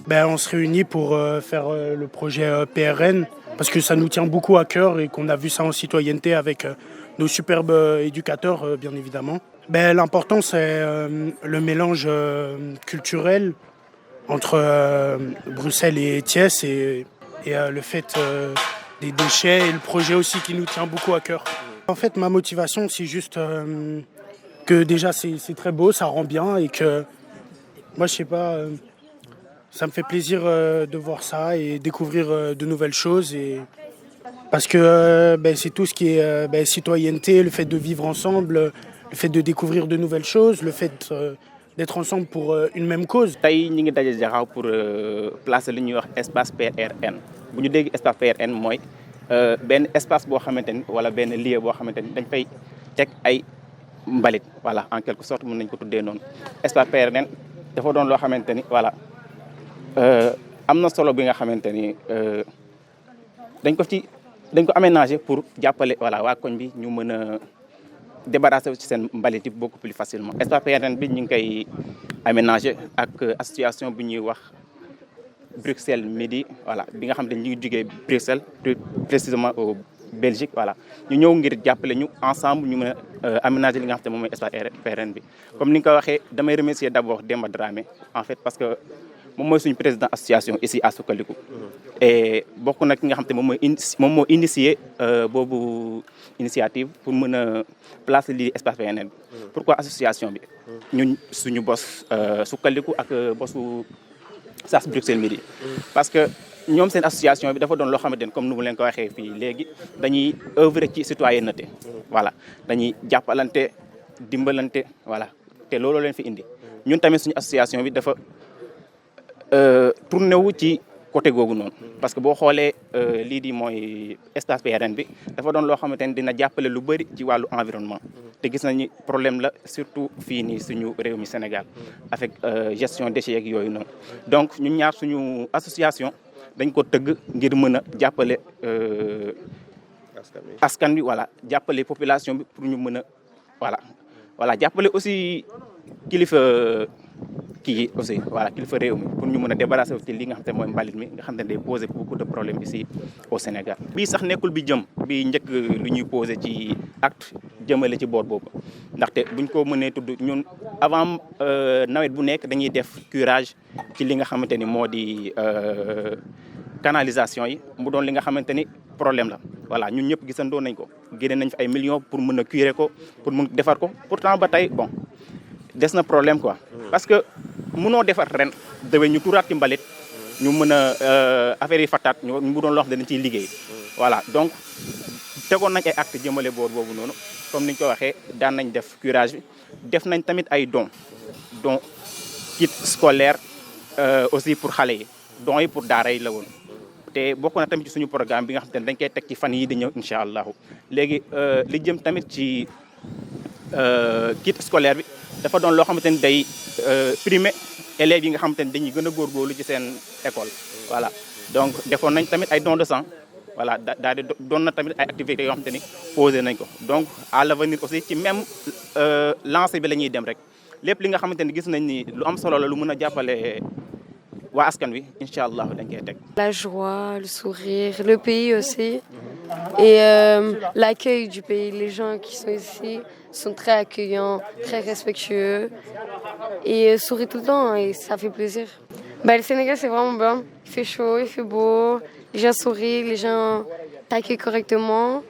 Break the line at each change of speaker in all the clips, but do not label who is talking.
On se réunit pour faire le projet PRN parce que ça nous tient beaucoup à cœur et qu'on a vu ça en citoyenneté avec nos superbes éducateurs, bien évidemment. L'important, c'est le mélange culturel entre Bruxelles et Thiès et le fait des déchets et le projet aussi qui nous tient beaucoup à cœur. En fait, ma motivation, c'est juste que déjà, c'est très beau, ça rend bien et que moi, je sais pas... ça me fait plaisir de voir ça et découvrir de nouvelles choses. Parce que c'est tout ce qui est citoyenneté, le fait de vivre ensemble, le fait de découvrir de nouvelles choses, le fait d'être ensemble pour une même cause.
Tey ñi ngi daje Jaxaaw pour placer li ñuy wax espace PRN bu ñu dégg espace PRN mooy benn espace boo xamante ni wala benn lieu boo xamante ni dañ fay teg ay mbalit voilà en quelque sorte mën nañ ko tuddee noonu espace PRN dafa doon loo xamante ni voilà. am na solo bi nga xamante ni dañ ko aménager pour jàppale voilà waa koñ bi ñu mën a débarrasser ci seen mbalit yi beaucoup plus facilement. Espace PRN bi ñu ngi koy aménager ak association bi ñuy wax Bruxelles Midi voilà bi nga xam ne ñu ngi jugee Bruxelles plus précisément au Belgique voilà ñu ñëw ngir jàppale ñu ensemble ñu mën a aménager li nga xam ne moom mooy espace PRN bi. comme ni nga ko waxee damay remercier d'abord Demba Dramé en fait parce que. moom mooy suñu président association ici à Soukalikou et bokk na ki nga xam te moom moo initié boobu initiative pour mën a placer lii espace PNN bi. pourquoi association bi ñun suñu bos Soukalikou ak bosu SAS Bruxelles Midi. parce que ñoom seen association bi dafa doon loo xamante ne comme nu mu leen ko waxee fii léegi dañuy œuvrer ci citoyenneté voilà dañuy jàppalante dimbalante voilà te looloo leen fi indi ñun tamit suñu association bi dafa. tourné wu ci côté googu noonu parce que boo xoolee lii di mooy espace PRN bi dafa doon loo xamante ni dina jàppale lu bëri ci wàllu environnement te gis nañu problème la surtout fii nii suñu réew mi Sénégal avec gestion déchets yeeg yooyu noonu donc ñun ñaar suñu association dañ ko tëgg ngir mën a jàppale askan bi voilà jàppale population bi pour ñu mën a voilà jàppale aussi kilifa kii aussi voilà kilifa réew mi pour ñu mën a débarrasser ci li nga xam te mooy mbalit mi nga xam ne day poser beaucoup de problèmes ici au Sénégal. bii sax nekkul bi njëkk lu ñuy poser ci acte jëmale ci boor boobu ndaxte buñ ko mënee tudd ñun avant nawet bu nekk dañuy def curage ci li nga xamante ni moo di canalisation yi mu doon li nga xamante ni problème la voilà ñun ñëpp gisandoo nañ ko génne nañ fi ay millions pour mën a curer ko pour mën defar ko pourtant ba tey bon des na problème quoi parce que mënoo defar ren déwén ñu tuuraat ci mbalit ñu mën a affaire yi fattaat ñu mu doon loo xam ne dañ ciy liggéey voilà donc tegoon nañ ay acte jëmale boor boobu noonu comme niñ ko waxee daan nañ def curage bi def nañ tamit ay don kit scolaire aussi pour xale yi dons yi pour daara yi la woon te bokk na tamit ci suñu programme bi nga xam te ne dañ koy teg ci fan yi di ñëw incha allahu léegi li jëm tamit ci kit scolaire bi dafa doon loo xamante ni day primer élèves yi nga xamante ni dañuy gën a góorgóorlu ci seen école voilà donc defoon nañ tamit ay dons de sang voilà daal di doon na tamit ay activités yoo xamante ni posé nañ ko donc à l'avenir aussi ci même lancé bi la ñuy dem rek lépp li nga xamante ni gis nañ ni lu am solo la lu mën a jàppale waa askan wi incha allah dañ koy teg.
La joie, le sourire, le pays aussi et l'accueil du pays. Les gens qui sont ici sont très accueillants, très respectueux et sourient tout le temps et ça fait plaisir. Le Sénégal, c'est vraiment bien. Il fait chaud, il fait beau, les gens sourient, les gens t'accueillent correctement.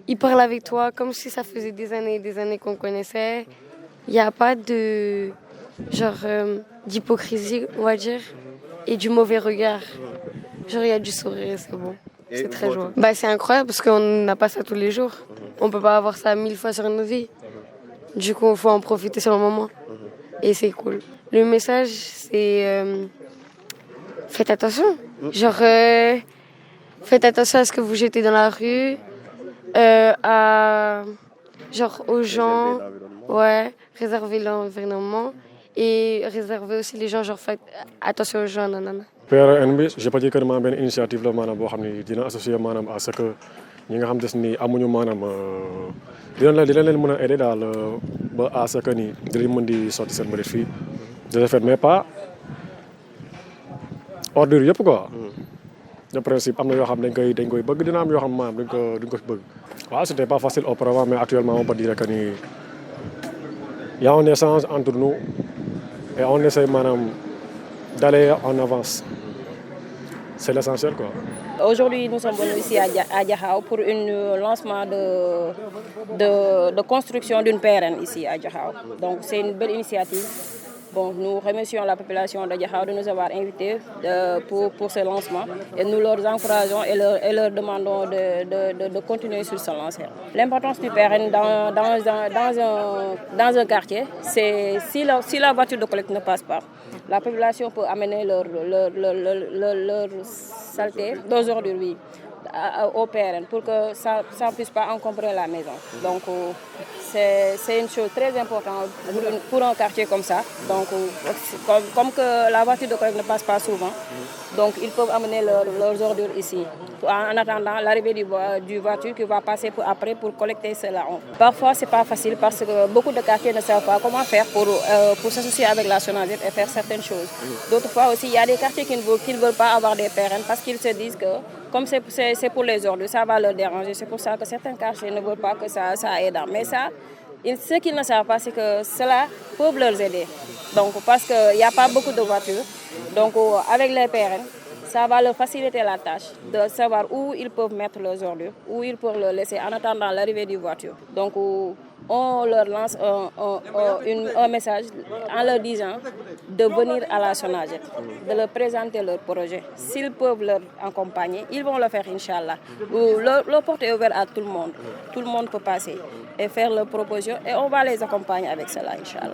Ils parlent avec toi comme si ça faisait des années qu'on connaissait. Il n'y a pas de d'hypocrisie, on va dire, et du mauvais regard. Il y a du sourire, c'est bon. C'est très joyeux. C'est incroyable parce qu'on n'a pas ça tous les jours. On ne peut pas avoir ça 1000 fois sur notre vie. Du coup, il faut en profiter sur le moment. Et c'est cool. Le message, c'est faites attention. Faites attention à ce que vous jetez dans la rue, aux gens. Ouais, réservez l'environnement. Et réserver aussi les gens, faites attention aux gens, nanana.
PRN bi je peux dire que maanaam benn initiative la maanaam boo xam ne dina associé maanaam à ce que ñi nga xam des ni amuñu maanaam dina leen mën a aider daal ba à ce que ni dinañ mën di sotti seen mbalit fii de le fait mais pas ordure yëpp quoi. de principe am na yoo xam dañ koy bëgg dina am yoo xam maanaam duñ ko bëgg. waaw c'était pas facile auparavant mais actuellement on peut dire que ni y a un échange entre nous et on essaie maanaam d'aller en avance. C'est l'essentiel quoi.
Aujourd'hui, nous sommes venus ici à Diakhao pour un lancement de construction d'une PRN ici à Diakhao. Donc c'est une belle initiative. Bon, nous remercions la population de Diakhao de nous avoir invités pour ce lancement et nous leur encourageons et leur demandons de continuer sur ce lancement. L'importance du PRN dans un quartier, c'est si la voiture de collecte ne passe pas, la population peut amener leur saleté d'aujourd'hui, oui, au PRN pour que ça ne puisse pas encombrer la maison. Donc c'est une chose très importante pour un quartier comme ça. Donc comme que la voiture de collecte ne passe pas souvent, donc ils peuvent amener leurs ordures ici en attendant l'arrivée du voiture qui va passer après pour collecter cela. Parfois c'est pas facile parce que beaucoup de quartiers ne savent pas comment faire pour s'associer avec la SONAGED et faire certaines choses. D'autres fois aussi il y a des quartiers qui ne veulent pas avoir des PRN parce qu'ils se disent que comme c'est pour les ordures, ça va leur déranger. C'est pour ça que certains quartiers ne veulent pas que ça aide. Mais ça, ce qu'ils ne savent pas, c'est que cela peut leur aider. Donc, parce qu'il n'y a pas beaucoup de voitures. Donc, avec les PRN, ça va leur faciliter la tâche de savoir où ils peuvent mettre leurs ordures, où ils peuvent le laisser en attendant l'arrivée du voiture. Donc, on leur lance un message en leur disant de venir à la SONAGED, de leur présenter leur projet. S'ils peuvent leur accompagner, ils vont le faire, Inch'Allah. Le porte est ouvert à tout le monde. Tout le monde peut passer et faire leurs propositions et on va les accompagner avec cela, Inch'Allah.